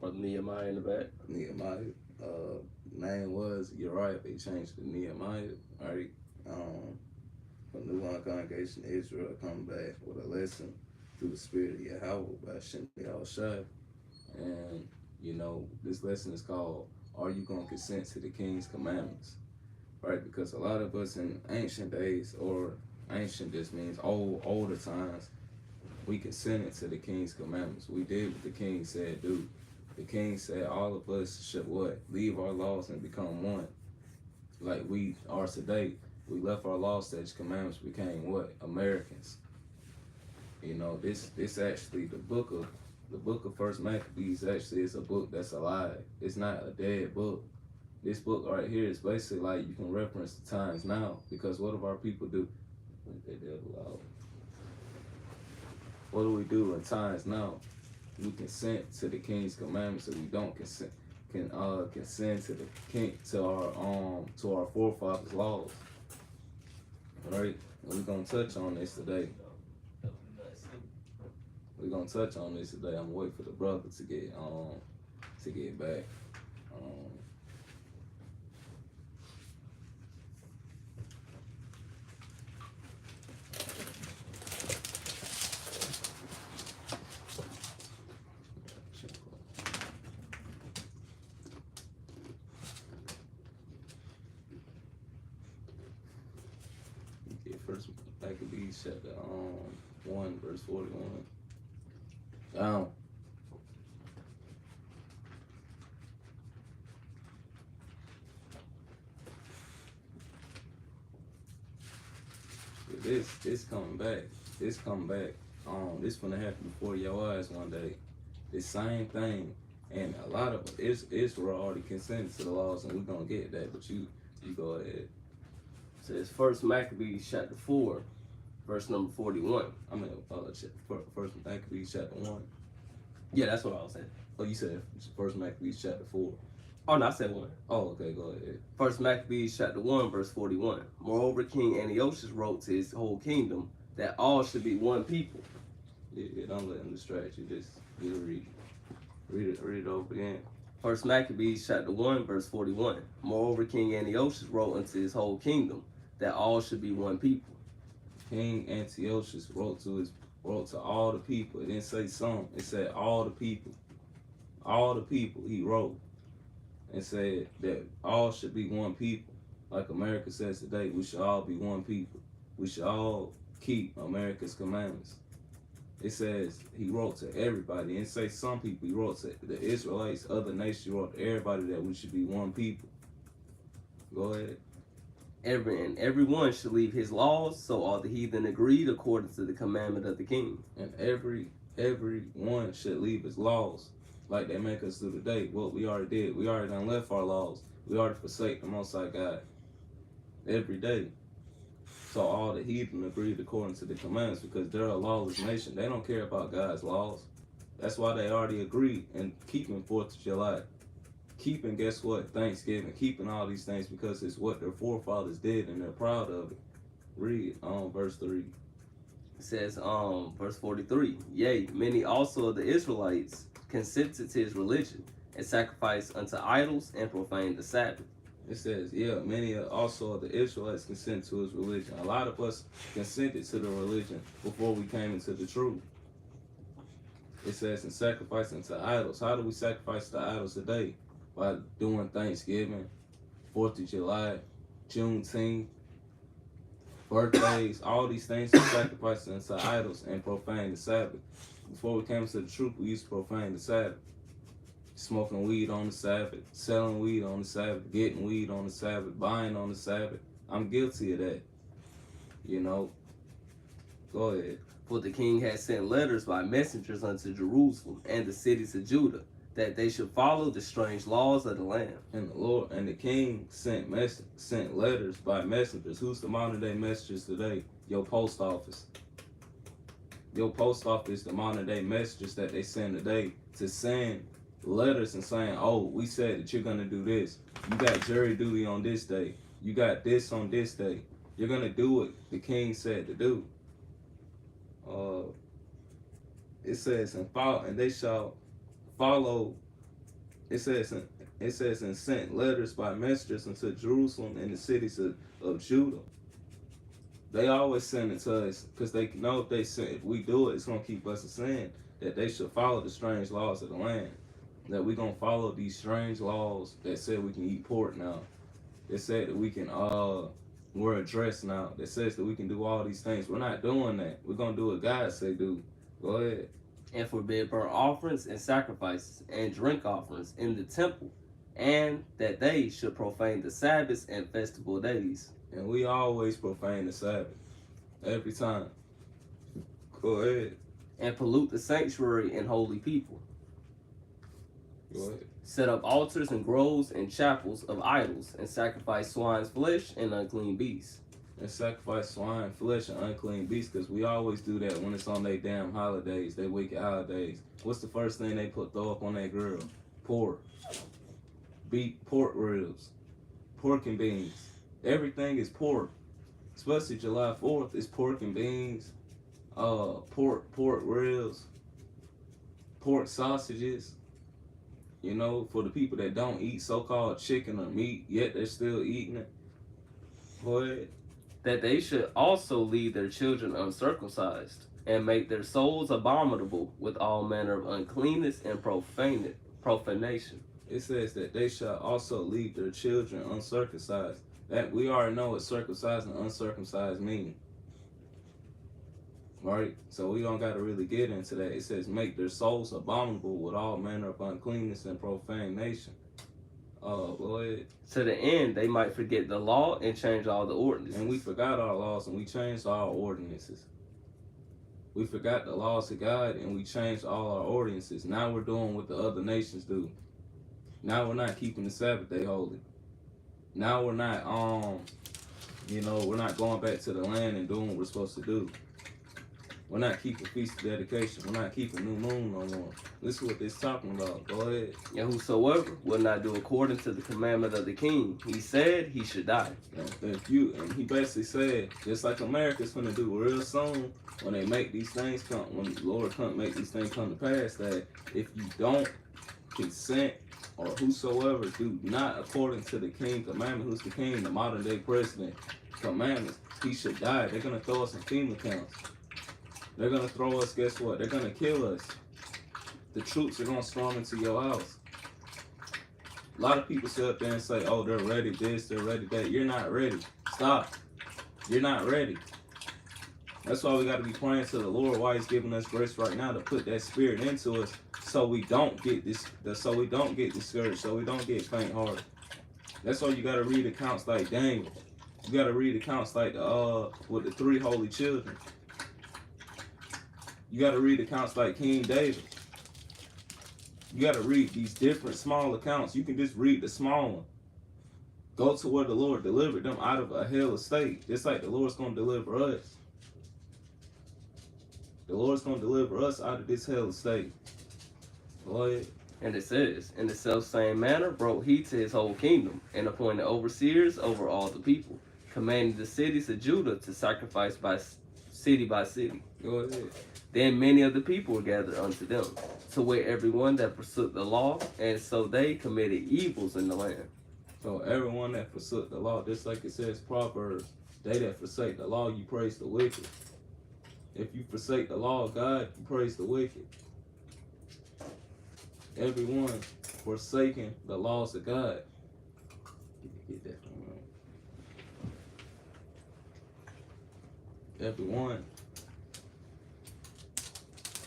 brother Nehemiah in the back. Nehemiah. Name was Uriah. They changed to Nehemiah. All right. Um, from New One Congregation Israel, come back with a lesson through the Spirit of Yahweh by Shimei Al-Shai. And, this lesson is called, Are You Going to Consent to the King's Commandments? Right? Because a lot of us in ancient days, or ancient just means older times, we consented to the King's commandments. We did what the King said do. The King said all of us should what? Leave our laws and become one. Like we are today. We left our law, statutes, commandments, became what? Americans. This actually the book of First Maccabees actually is a book that's alive. It's not a dead book. This book right here is basically like you can reference the times now, because what do our people do? What do we do in times now? We consent to the King's commandments, and we don't consent to the king, to our forefathers' laws. All right, and we're gonna touch on this today. I'm waiting for the brother to get back. First Maccabees chapter 1 verse 41. This coming back. This coming back. This gonna happen before your eyes one day. The same thing, and a lot of Israel already consented to the laws, and we're gonna get that. But you go ahead. Says First Maccabees chapter 4, verse number 41. First Maccabees chapter 1. Yeah, that's what I was saying. Oh, you said First Maccabees chapter 4. Oh, no, I said 1. Oh, okay, go ahead. First Maccabees chapter 1, verse 41. Moreover, King Antiochus wrote to his whole kingdom that all should be one people. Yeah, don't let him distract you. Just read it over again. First Maccabees chapter 1, verse 41. Moreover, King Antiochus wrote unto his whole kingdom that all should be one people. King Antiochus wrote to all the people. It didn't say some. It said all the people. All the people he wrote, and said that all should be one people. Like America says today, we should all be one people. We should all keep America's commandments. It says he wrote to everybody. It didn't say some people. He wrote to the Israelites, other nations. He wrote to everybody that we should be one people. Go ahead. Everyone should leave his laws, so all the heathen agreed according to the commandment of the king. And everyone should leave his laws, like they make us do today. What we already did. We already done left our laws. We already forsake the Most High God every day. So all the heathen agreed according to the commandments, because they're a lawless nation. They don't care about God's laws. That's why they already agreed in keeping 4th of July. Keeping, guess what? Thanksgiving. Keeping all these things because it's what their forefathers did and they're proud of it. Read verse 3. It says, verse 43. Yea, many also of the Israelites consented to his religion and sacrificed unto idols and profaned the Sabbath. It says, yeah, many also of the Israelites consent to his religion. A lot of us consented to the religion before we came into the truth. It says, and sacrificing to idols. How do we sacrifice to idols today? By doing Thanksgiving, 4th of July, Juneteenth, birthdays, all these things are sacrificing to idols and profane the Sabbath. Before we came to the truth, we used to profane the Sabbath. Smoking weed on the Sabbath, selling weed on the Sabbath, getting weed on the Sabbath, buying on the Sabbath. I'm guilty of that. Go ahead. For the king had sent letters by messengers unto Jerusalem and the cities of Judah, that they should follow the strange laws of the land. And the Lord and the king sent letters by messengers. Who's the modern day messengers today? Your post office. Your post office, the modern day messengers that they send today, to send letters and saying, oh, we said that you're gonna do this. You got jury duty on this day. You got this on this day. You're gonna do what the king said to do. It says, and they shall follow It says and sent letters by messengers into Jerusalem and the cities of Judah. They always send it to us because they know if we do it, it's gonna keep us in sin. That they should follow the strange laws of the land. That we're gonna follow these strange laws that said we can eat pork now. That said that we can wear a dress now. That says that we can do all these things. We're not doing that. We're gonna do what God say do. Go ahead. And forbid burnt offerings and sacrifices and drink offerings in the temple, and that they should profane the Sabbaths and festival days. And we always profane the Sabbath. Every time. Go ahead. And pollute the sanctuary and holy people. Go ahead. Set up altars and groves and chapels of idols, and sacrifice swine's flesh and unclean beasts. And sacrifice swine flesh and unclean beasts, because we always do that when it's on their damn holidays, they wicked holidays. What's the first thing they throw up on their grill? Pork. Beef, pork ribs, pork and beans. Everything is pork. Especially July 4th, it's pork and beans, pork ribs, pork sausages. You know, for the people that don't eat so-called chicken or meat, yet they're still eating it. Go ahead. That they should also leave their children uncircumcised, and make their souls abominable with all manner of uncleanness and profanation. It says that they shall also leave their children uncircumcised. That we already know what circumcised and uncircumcised mean. Right? So we don't got to really get into that. It says make their souls abominable with all manner of uncleanness and profanation. Go ahead. To the end they might forget the law and change all the ordinances. And we forgot our laws and we changed our ordinances. We forgot the laws of God and we changed all our ordinances. Now we're doing what the other nations do. Now we're not keeping the Sabbath day holy. Now we're not we're not going back to the land and doing what we're supposed to do. We're not keeping feast of dedication. We're not keeping new moon no more. This is what they're talking about. Go ahead. And whosoever will not do according to the commandment of the king, he said he should die. And he basically said, just like America's gonna do real soon, when they make these things come, when the Lord make these things come to pass, that if you don't consent or whosoever do not according to the king commandment, who's the king, the modern day president commandments, he should die. They're gonna throw us in FEMA camps. They're gonna throw us, guess what? They're gonna kill us. The troops are gonna storm into your house. A lot of people sit up there and say, oh, they're ready this, they're ready that. You're not ready. Stop. You're not ready. That's why we gotta be praying to the Lord while he's giving us grace right now to put that spirit into us so we don't get discouraged, so we don't get faint hearted. That's why you gotta read accounts like Daniel. You gotta read accounts like with the 3 holy children. You got to read accounts like King David. You got to read these different small accounts. You can just read the small one. Go to where the Lord delivered them out of a hell state. Just like the Lord's going to deliver us. The Lord's going to deliver us out of this hell state. Go ahead. And it says, in the self-same manner brought he to his whole kingdom, and appointed overseers over all the people, commanding the cities of Judah to sacrifice by city. Go ahead. Then many of the people were gathered unto them, to wit everyone that forsook the law, and so they committed evils in the land. So everyone that forsook the law, just like it says Proverbs, they that forsake the law, you praise the wicked. If you forsake the law of God, you praise the wicked. Everyone forsaking the laws of God. Get that from me.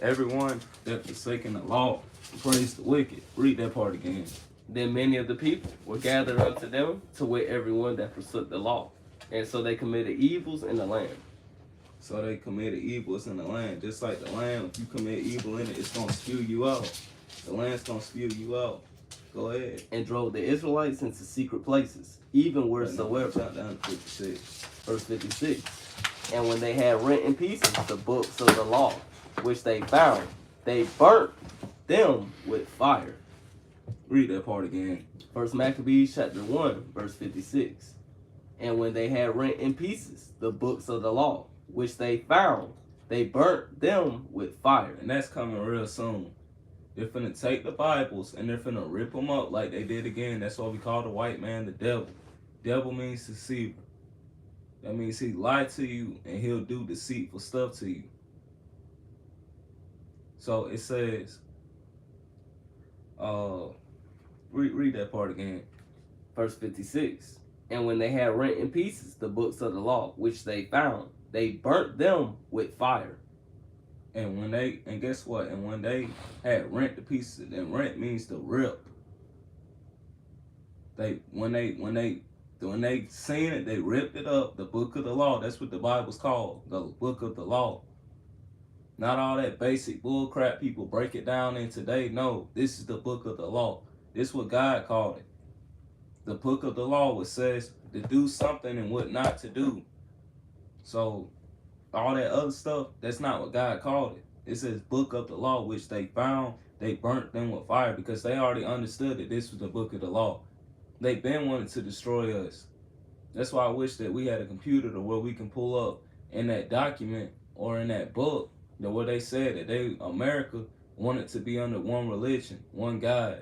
Everyone that forsaking the law, praise the wicked. Read that part again. Then many of the people were gathered unto them, to wit everyone that forsook the law, and so they committed evils in the land. So they committed evils in the land. Just like the land, if you commit evil in it, it's going to spew you out. The land's going to spew you out. Go ahead. And drove the Israelites into secret places, even wheresoever. Jump down to 56. Verse 56. And when they had rent in pieces the books of the law, which they found, they burnt them with fire. Read that part again. First Maccabees chapter 1, verse 56. And when they had rent in pieces the books of the law, which they found, they burnt them with fire. And that's coming real soon. They're finna take the Bibles and they're finna rip them up like they did again. That's why we call the white man the devil. Devil means deceiver. That means he lie to you and he'll do deceitful stuff to you. So it says, read that part again. Verse 56. And when they had rent in pieces the books of the law, which they found, they burnt them with fire. And guess what? And when they had rent the pieces, and rent means to rip. When they seen it, they ripped it up. The book of the law. That's what the Bible's called. The book of the law. Not all that basic bull crap people break it down in today. No, this is the book of the law. This is what God called it. The book of the law, which says to do something and what not to do. So all that other stuff, that's not what God called it. It says book of the law, which they found, they burnt them with fire because they already understood that this was the book of the law. They been wanting to destroy us. That's why I wish that we had a computer to where we can pull up in that document or in that book that where they said that America wanted to be under one religion, one God.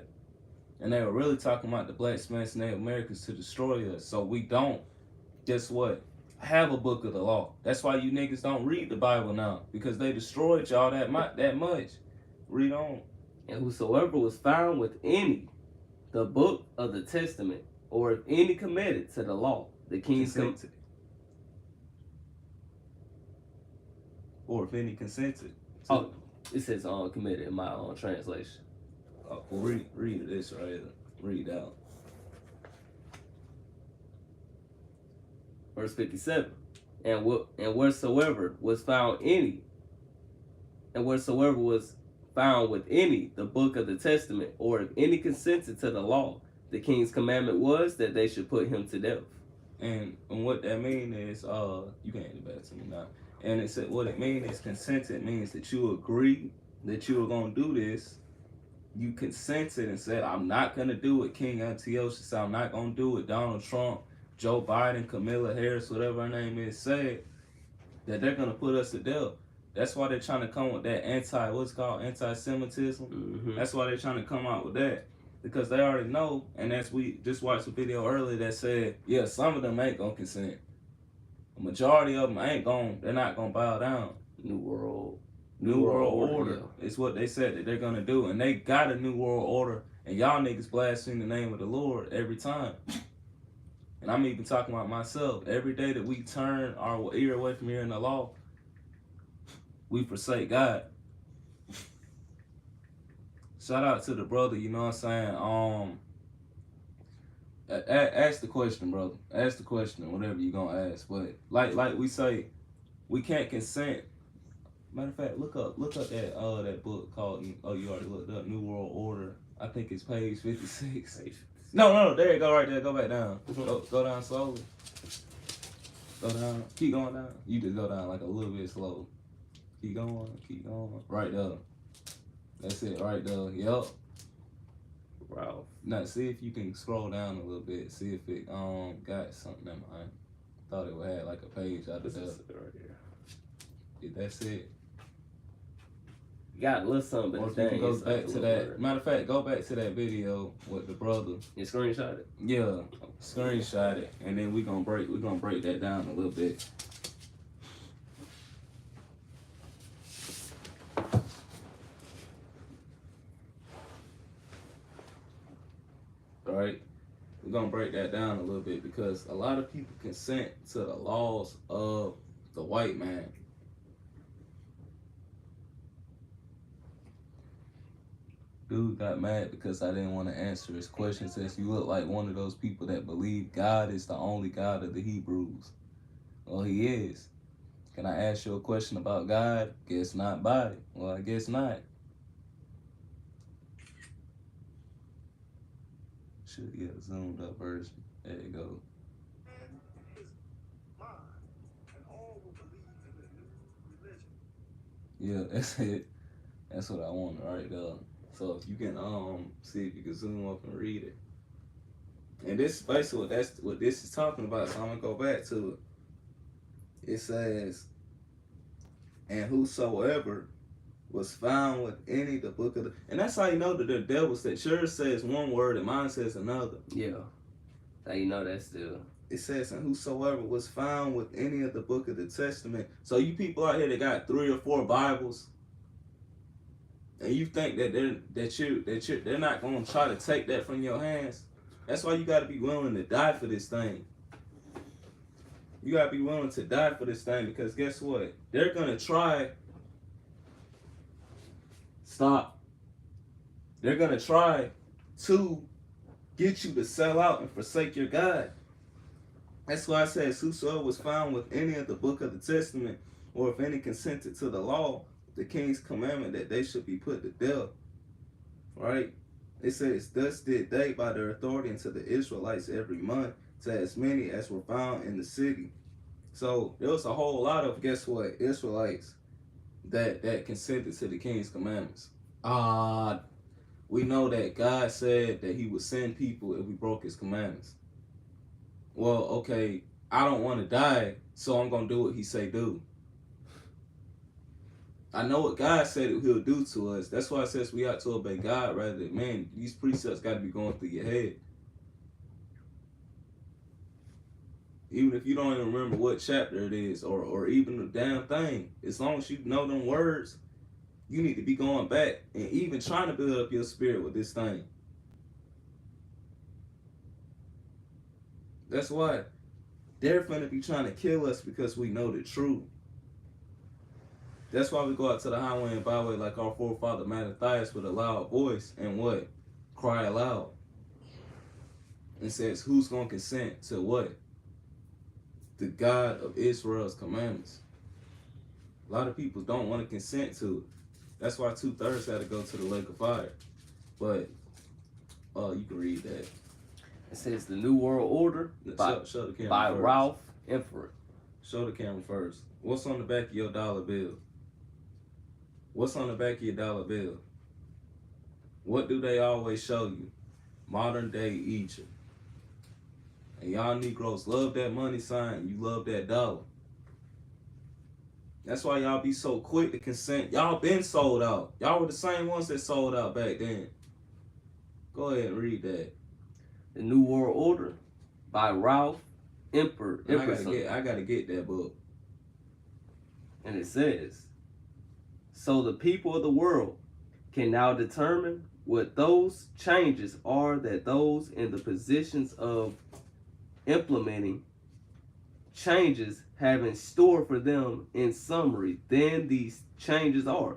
And they were really talking about the black Spanish Native Americans to destroy us. So we don't, guess what, have a book of the law. That's why you niggas don't read the Bible now, because they destroyed y'all that much. Read on. And whosoever was found with any the book of the testament, or if any committed to the law, the king's or if any consented. Oh, it says committed in my translation. Well, read this right. Read out. Verse 57. And wheresoever was found with any the book of the testament, or if any consented to the law, the king's commandment was that they should put him to death. And what that mean is, you can hand it back to me now. And it said what it means is consented means that you agree that you are gonna do this. You consented and said, I'm not gonna do it. King Antiochus said, I'm not gonna do it. Donald Trump, Joe Biden, Kamala Harris, whatever her name is, said that they're gonna put us to death. That's why they're trying to come with that anti-Semitism. Mm-hmm. That's why they're trying to come out with that. Because they already know, and we just watched a video earlier that said, yeah, some of them ain't gonna consent. The majority of them they're not gonna bow down. New World Order is what they said that they're gonna do. And they got a New World Order, and y'all niggas blaspheme the name of the Lord every time. And I'm even talking about myself. Every day that we turn our ear away from hearing the law, we forsake God. Shout out to the brother, you know what I'm saying? Ask the question, brother. Ask the question, whatever you gonna ask. But like we say, we can't consent. Matter of fact, look up that book called, you already looked up, New World Order. I think it's page 56. No, there you go, right there. Go back down. Go down slowly. Go down. Keep going down. You just go down like a little bit slow. Keep going. Right there. That's it, right there. Yup. Wow. Now, see if you can scroll down a little bit. See if it got something in mind. Thought it would have like a page out of there. Right here. Yeah, that's it. Got a little something, Or but if you can go it's back to that. Matter of fact, go back to that video with the brother. You screenshot it? Yeah, screenshot it, and then we're gonna break that down a little bit. All right, we're gonna break that down a little bit because a lot of people consent to the laws of the white man. Dude got mad because I didn't want to answer his question. Says you look like one of those people that believe God is the only God of the Hebrews. Well, he is. Can I ask you a question about God? Guess not, body. Well, I guess not. Should get a zoomed up version. There you go. Yeah, that's it. That's what I want right there. So if you can see if you can zoom up and read it. And this is basically what this is talking about. So I'm gonna go back to it. It says, and whosoever was found with any the book of the, and that's how you know that the devils that yours says one word and mine says another. Yeah. So you know that's still. It says, and whosoever was found with any of the book of the Testament. So you people out here that got 3 or 4 Bibles, and you think that they're not gonna try to take that from your hands. That's why you gotta be willing to die for this thing. You gotta be willing to die for this thing, because guess what? They're gonna try. Stop. They're gonna try to get you to sell out and forsake your God. That's why it says, whosoever was found with any of the book of the Testament, or if any consented to the law, the king's commandment that they should be put to death. Right? It says, thus did they by their authority unto the Israelites every month, to as many as were found in the city. So there was a whole lot of, guess what, Israelites that consented to the king's commandments. We know that God said that he would send people if we broke his commandments. Well, okay, I don't want to die, so I'm going to do what he say do. I know what God said he'll do to us. That's why it says we ought to obey God rather than man. These precepts got to be going through your head. Even if you don't even remember what chapter it is, or even the damn thing, as long as you know them words, you need to be going back and even trying to build up your spirit with this thing. That's why they're finna be trying to kill us, because we know the truth. That's why we go out to the highway and byway like our forefather Mattathias with a loud voice and what? Cry aloud. And says, who's going to consent to what? The God of Israel's commandments. A lot of people don't want to consent to it. That's why 2/3 had to go to the lake of fire. But, you can read that. It says the New World Order Show the camera by first. Ralph Emmert. Show the camera first. What's on the back of your dollar bill? What's on the back of your dollar bill? What do they always show you? Modern day Egypt. And y'all Negroes love that money sign. You love that dollar. That's why y'all be so quick to consent. Y'all been sold out. Y'all were the same ones that sold out back then. Go ahead and read that. The New World Order by Ralph Emmert. I gotta get that book. And it says, so the people of the world can now determine what those changes are that those in the positions of implementing changes have in store for them. In summary, then these changes are: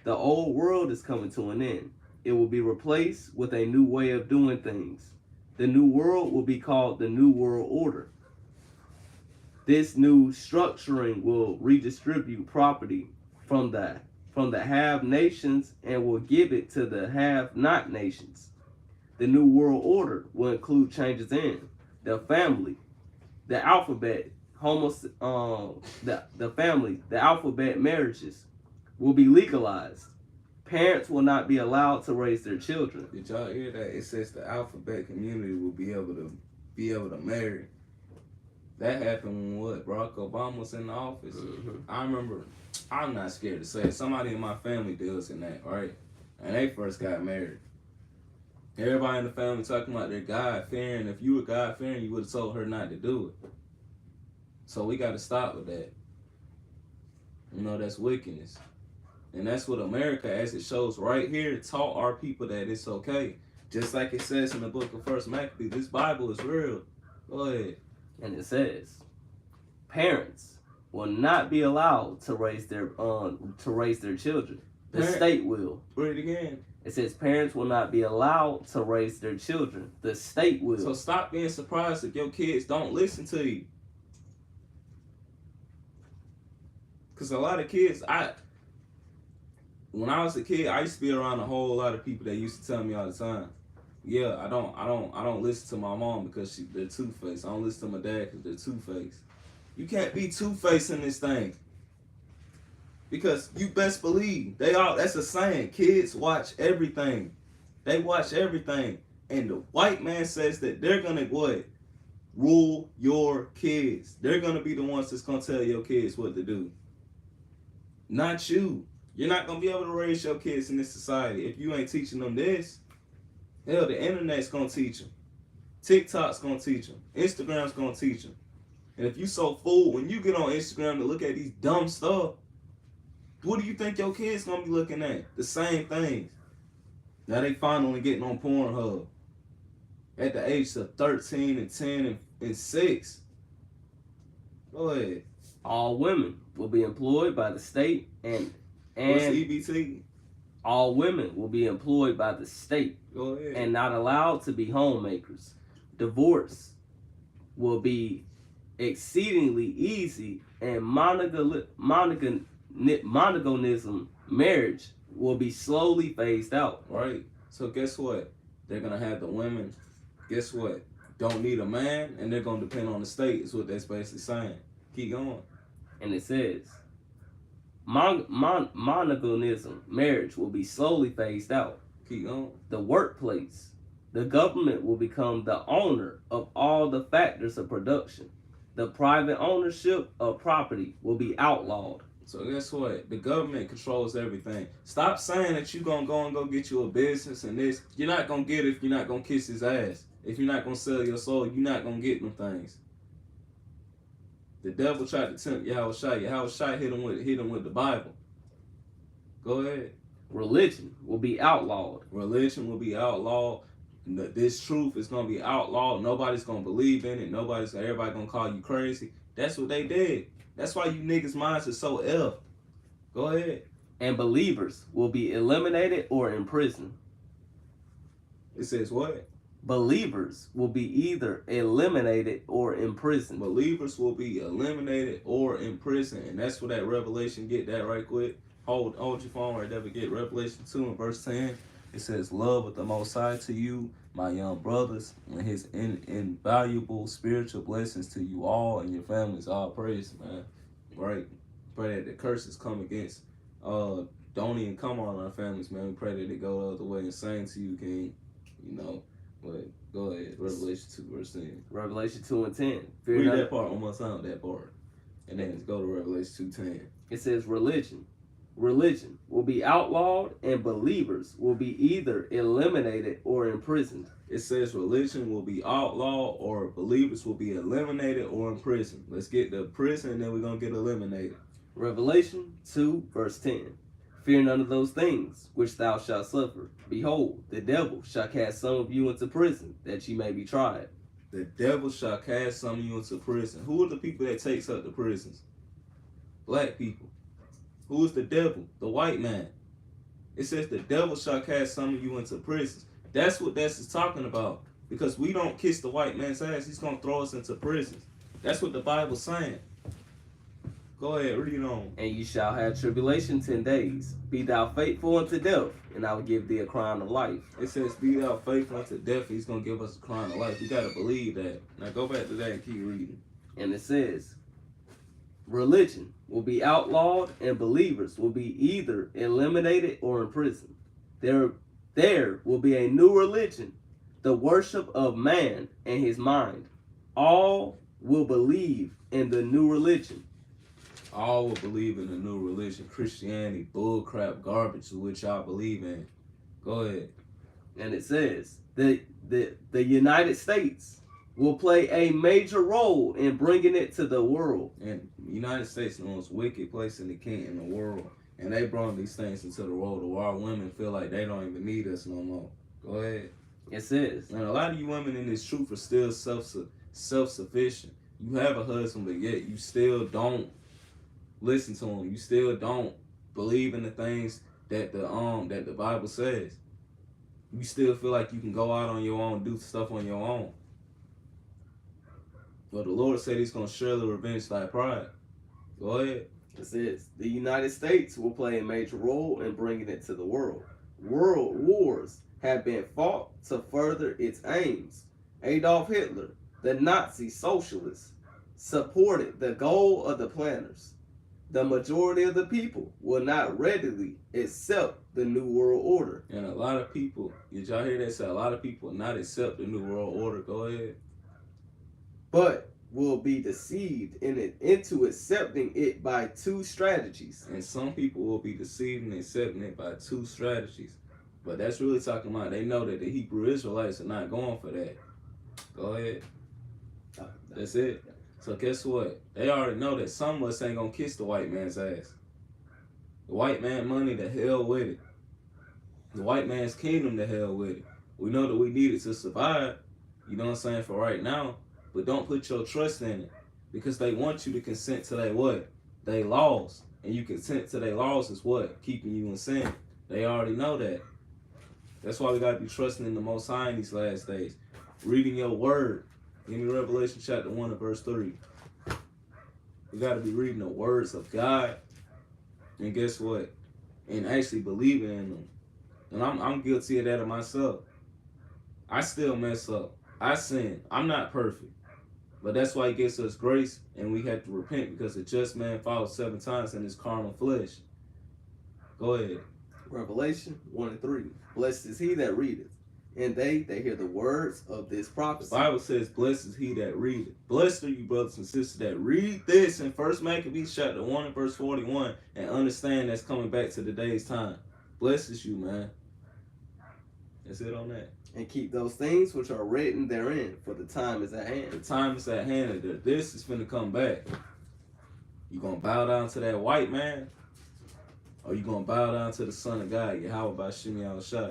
the old world is coming to an end. It will be replaced with a new way of doing things. The new world will be called the New World Order. This new structuring will redistribute property from the have nations and will give it to the have not nations. The New World Order will include changes in the family, the alphabet, the family, the alphabet marriages will be legalized. Parents will not be allowed to raise their children. Did y'all hear that? It says the alphabet community will be able to marry. That happened when what? Barack Obama was in the office. Mm-hmm. I remember. I'm not scared to say it. Somebody in my family deals in that, right? And they first got married. Everybody in the family talking about their God-fearing. If you were God-fearing, you would have told her not to do it. So we got to stop with that. You know, that's wickedness. And that's what America, as it shows right here, taught our people that it's okay. Just like it says in the book of First Maccabees, this Bible is real. Go ahead. And it says, parents will not be allowed to raise their children. The state will. Read it again. It says parents will not be allowed to raise their children. The state will. So stop being surprised if your kids don't listen to you. Because a lot of kids, when I was a kid, I used to be around a whole lot of people that used to tell me all the time, yeah, I don't listen to my mom because they're two-faced. I don't listen to my dad because they're two-faced. You can't be two-faced in this thing. Because you best believe, that's a saying, kids watch everything. They watch everything. And the white man says that they're going to what? Rule your kids. They're going to be the ones that's going to tell your kids what to do. Not you. You're not gonna be able to raise your kids in this society if you ain't teaching them this. Hell, the internet's gonna teach them. TikTok's gonna teach them. Instagram's gonna teach them. And if you so fooled when you get on Instagram to look at these dumb stuff, what do you think your kids gonna be looking at? The same things. Now they finally getting on Pornhub at the age of 13 and 10 and 6. Go ahead. All women will be employed by the state What's and EBT? all women will be employed by the state Go ahead. and not allowed to be homemakers. Divorce will be exceedingly easy, and monogamous marriage will be slowly phased out. Right. So guess what? They're gonna have the women. Guess what? Don't need a man, and they're gonna depend on the state. Is what that's basically saying. Keep going. And it says, monogamous marriage will be slowly phased out. Keep going. The workplace, the government will become the owner of all the factors of production. The private ownership of property will be outlawed. So guess what? The government controls everything. Stop saying that you gonna go get you a business and this. You're not gonna get it if you're not gonna kiss his ass. If you're not gonna sell your soul, you're not gonna get them things. The devil tried to tempt Yahushua. Yahushua hit him with the Bible. Go ahead. Religion will be outlawed. Religion will be outlawed. This truth is gonna be outlawed. Nobody's gonna believe in it. Everybody gonna call you crazy. That's what they did. That's why you niggas' minds are so ill. Go ahead. And believers will be eliminated or imprisoned. It says what? Believers will be either eliminated or imprisoned. Believers will be eliminated or imprisoned. And that's where that Revelation get that right quick. Hold your phone right there. Get Revelation 2 and verse 10. It says, love with the Most High to you, my young brothers, and his invaluable spiritual blessings to you all and your families. All praise, man. Right? Pray that the curses come against, don't even come on our families, man. We pray that it go the other way and same to you, King. You know, but go ahead. Revelation 2, verse 10. Revelation 2 and 10. Read that part one more time, that part. And then go to Revelation 2:10. It says religion will be outlawed, and believers will be either eliminated or imprisoned. It says religion will be outlawed, or believers will be eliminated or imprisoned. Let's get to prison, and then we're going to get eliminated. Revelation 2, verse 10. Fear none of those things which thou shalt suffer. Behold, the devil shall cast some of you into prison, that ye may be tried. The devil shall cast some of you into prison. Who are the people that takes up the prisons? Black people. Who is the devil? The white man. It says the devil shall cast some of you into prisons. That's what this is talking about. Because we don't kiss the white man's ass, he's going to throw us into prisons. That's what the Bible's saying. Go ahead, read on. And you shall have tribulation 10 days. Be thou faithful unto death, and I will give thee a crown of life. It says, be thou faithful unto death, he's going to give us a crown of life. We got to believe that. Now go back to that and keep reading. And it says, religion will be outlawed, and believers will be either eliminated or imprisoned. There will be a new religion, the worship of man and his mind. All will believe in the new religion. All will believe in the new religion. Christianity, bullcrap, garbage, which y'all believe in. Go ahead. And it says that the United States will play a major role in bringing it to the world. And the United States is the most wicked place in the world. And they brought these things into the world where our women feel like they don't even need us no more. Go ahead. It says. And a lot of you women in this truth are still self-sufficient. You have a husband, but yet you still don't listen to him. You still don't believe in the things that the Bible says. You still feel like you can go out on your own, do stuff on your own. But the Lord said he's going to surely revenge thy pride. Go ahead. It says, the United States will play a major role in bringing it to the world. World wars have been fought to further its aims. Adolf Hitler, the Nazi socialist, supported the goal of the planners. The majority of the people will not readily accept the New World Order. And a lot of people, did y'all hear that? Say a lot of people will not accept the New World Order. Go ahead. But will be deceived into accepting it by two strategies. And some people will be deceived and accepting it by two strategies. But that's really talking about they know that the Hebrew Israelites are not going for that. Go ahead. That's it. So guess what? They already know that some of us ain't gonna kiss the white man's ass. The white man money, the hell with it. The white man's kingdom, the hell with it. We know that we need it to survive, you know what I'm saying, for right now. But don't put your trust in it. Because they want you to consent to their what? Their laws. And you consent to their laws is what? Keeping you in sin. They already know that. That's why we gotta be trusting in the Most High in these last days. Reading your word. Give me Revelation chapter 1 and verse 3. We got to be reading the words of God. And guess what? And actually believing in them. And I'm guilty of that of myself. I still mess up. I sin. I'm not perfect. But that's why he gives us grace. And we have to repent because the just man falls 7 times in his carnal flesh. Go ahead. Revelation 1 and 3. Blessed is he that readeth, and they hear the words of this prophecy. The Bible says, blessed is he that readeth. Blessed are you, brothers and sisters, that read this in 1 Maccabees chapter 1 and verse 41 and understand that's coming back to today's time. Blessed is you, man. That's it on that. And keep those things which are written therein, for the time is at hand. The time is at hand that this is finna come back. You gonna bow down to that white man? Or you gonna bow down to the Son of God, Yahweh by Shimei al-Shai?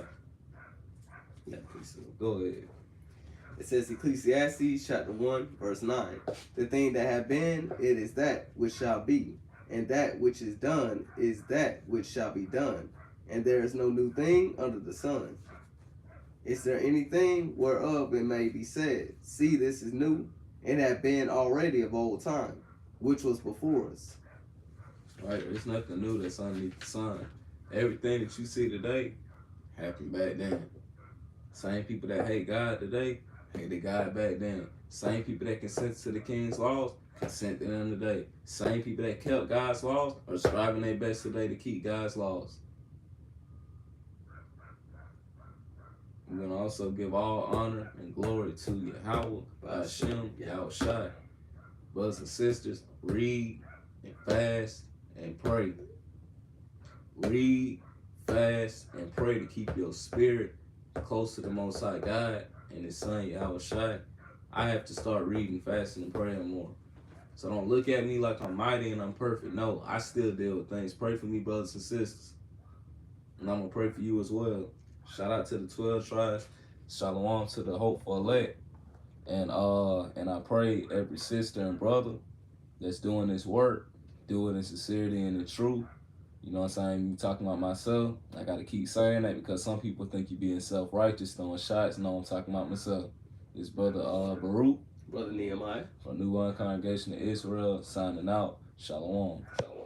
Yeah, please do. Go ahead. It says Ecclesiastes chapter 1 verse 9. The thing that have been, it is that which shall be, and that which is done is that which shall be done, and there is no new thing under the sun. Is there anything whereof it may be said, see, this is new, and have been already of old time, which was before us? Right, there's nothing new that's underneath the sun. Everything that you see today happened back then. Same people that hate God today, hated God back then. Same people that consent to the king's laws, consent to them today. Same people that kept God's laws are striving their best today to keep God's laws. We're going to also give all honor and glory to Yahweh, Hashem, Yahweh Shai. Brothers and sisters, read and fast and pray. Read, fast, and pray to keep your spirit close to the Most High God and His Son Yahweh Shai. I have to start reading, fasting, and praying more. So don't look at me like I'm mighty and I'm perfect. No, I still deal with things. Pray for me, brothers and sisters. And I'm going to pray for you as well. Shout out to the 12 tribes. Shalom to the hopeful elect. And I pray every sister and brother that's doing this work, do it in sincerity and in truth. You know what I'm saying? You talking about myself. I got to keep saying that because some people think you're being self-righteous, throwing shots. No, I'm talking about myself. This brother Baruch. Brother Nehemiah. From New One Congregation of Israel, signing out. Shalom. Shalom.